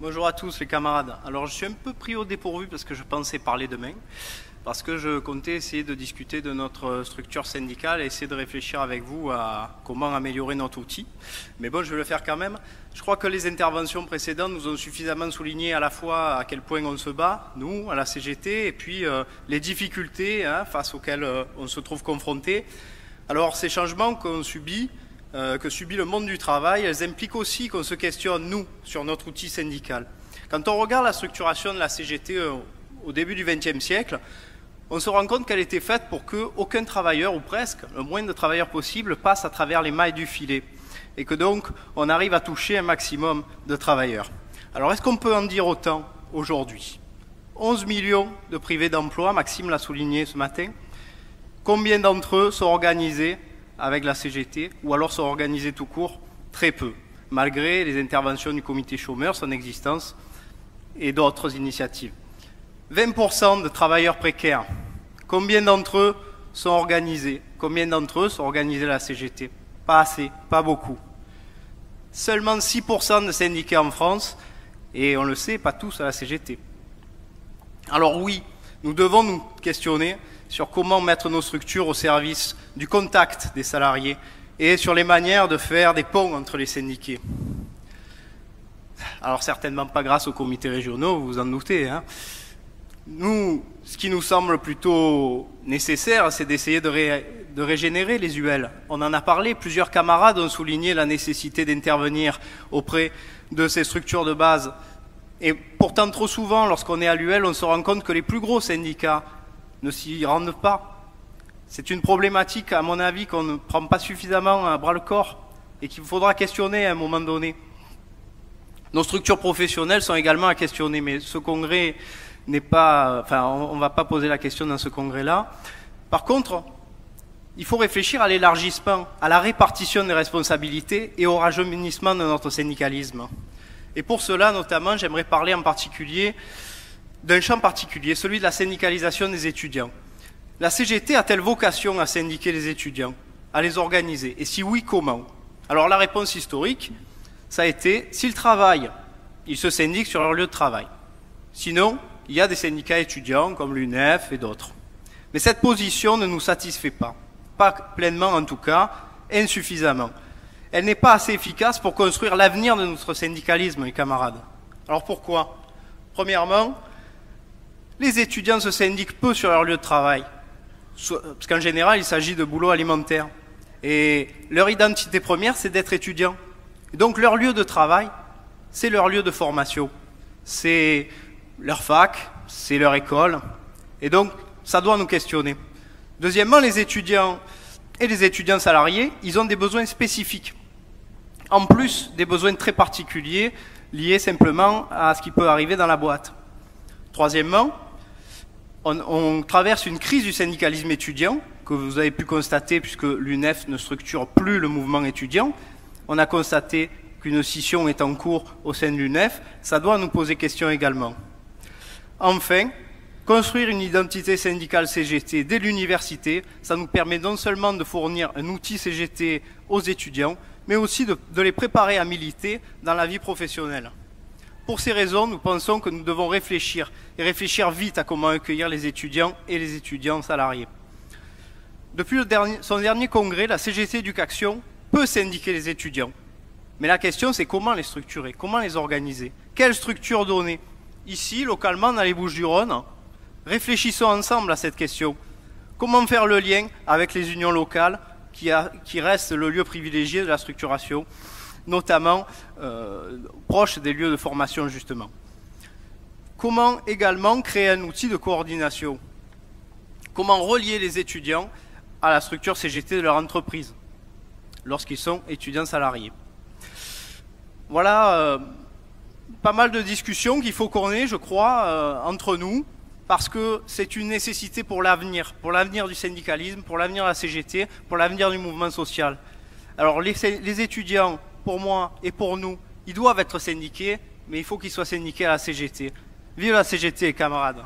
Bonjour à tous les camarades. Alors je suis un peu pris au dépourvu parce que je pensais parler demain, parce que je comptais essayer de discuter de notre structure syndicale et essayer de réfléchir avec vous à comment améliorer notre outil. Mais bon, je vais le faire quand même. Je crois que les interventions précédentes nous ont suffisamment souligné à la fois à quel point on se bat, nous, à la CGT, et puis les difficultés face auxquelles on se trouve confronté. Alors ces changements qu'on subit, que subit le monde du travail, elles impliquent aussi qu'on se questionne, nous, sur notre outil syndical. Quand on regarde la structuration de la CGT au début du XXe siècle, on se rend compte qu'elle était faite pour qu'aucun travailleur, ou presque, le moins de travailleurs possible, passe à travers les mailles du filet. Et que donc, on arrive à toucher un maximum de travailleurs. Alors, est-ce qu'on peut en dire autant aujourd'hui? 11 millions de privés d'emploi, Maxime l'a souligné ce matin. Combien d'entre eux sont organisés avec la CGT, ou alors sont organisés tout court? Très peu, malgré les interventions du comité chômeur, son existence et d'autres initiatives. 20% de travailleurs précaires, combien d'entre eux sont organisés? Combien d'entre eux sont organisés à la CGT? Pas assez, pas beaucoup. Seulement 6% de syndiqués en France, et on le sait, pas tous à la CGT. Alors oui, nous devons nous questionner sur comment mettre nos structures au service du contact des salariés et sur les manières de faire des ponts entre les syndiqués. Alors certainement pas grâce aux comités régionaux, vous vous en doutez. Nous, ce qui nous semble plutôt nécessaire, c'est d'essayer de régénérer les UL. On en a parlé, plusieurs camarades ont souligné la nécessité d'intervenir auprès de ces structures de base. Et pourtant, trop souvent, lorsqu'on est à l'UL, on se rend compte que les plus gros syndicats ne s'y rendent pas. C'est une problématique, à mon avis, qu'on ne prend pas suffisamment à bras-le-corps et qu'il faudra questionner à un moment donné. Nos structures professionnelles sont également à questionner, mais ce congrès n'est pas... Enfin, on ne va pas poser la question dans ce congrès-là. Par contre, il faut réfléchir à l'élargissement, à la répartition des responsabilités et au rajeunissement de notre syndicalisme. Et pour cela, notamment, j'aimerais parler en particulier d'un champ particulier, celui de la syndicalisation des étudiants. La CGT a-t-elle vocation à syndiquer les étudiants, à les organiser? Et si oui, comment? Alors la réponse historique, ça a été, s'ils travaillent, ils se syndiquent sur leur lieu de travail. Sinon, il y a des syndicats étudiants comme l'UNEF et d'autres. Mais cette position ne nous satisfait pas pleinement en tout cas, insuffisamment. Elle n'est pas assez efficace pour construire l'avenir de notre syndicalisme, les camarades. Alors pourquoi? Premièrement, les étudiants se syndiquent peu sur leur lieu de travail, parce qu'en général, il s'agit de boulot alimentaire. Et leur identité première, c'est d'être étudiant. Et donc leur lieu de travail, c'est leur lieu de formation. C'est leur fac, c'est leur école. Et donc, ça doit nous questionner. Deuxièmement, les étudiants et les étudiants salariés, ils ont des besoins spécifiques. En plus des besoins très particuliers liés simplement à ce qui peut arriver dans la boîte. Troisièmement, on traverse une crise du syndicalisme étudiant, que vous avez pu constater puisque l'UNEF ne structure plus le mouvement étudiant. On a constaté qu'une scission est en cours au sein de l'UNEF. Ça doit nous poser question également. Enfin, construire une identité syndicale CGT dès l'université, ça nous permet non seulement de fournir un outil CGT aux étudiants, mais aussi de les préparer à militer dans la vie professionnelle. Pour ces raisons, nous pensons que nous devons réfléchir, et réfléchir vite à comment accueillir les étudiants et les étudiants salariés. Depuis son dernier congrès, la CGT Éducation peut syndiquer les étudiants. Mais la question, c'est comment les structurer, comment les organiser, quelle structure donner. Ici, localement, dans les Bouches-du-Rhône, réfléchissons ensemble à cette question. Comment faire le lien avec les unions locales qui restent le lieu privilégié de la structuration, notamment proche des lieux de formation justement. Comment également créer un outil de coordination? Comment relier les étudiants à la structure CGT de leur entreprise lorsqu'ils sont étudiants salariés? Voilà pas mal de discussions qu'il faut qu'on ait, je crois, entre nous, parce que c'est une nécessité pour l'avenir du syndicalisme, pour l'avenir de la CGT, pour l'avenir du mouvement social. Alors les étudiants, pour moi et pour nous, ils doivent être syndiqués, mais il faut qu'ils soient syndiqués à la CGT. Vive la CGT, camarades!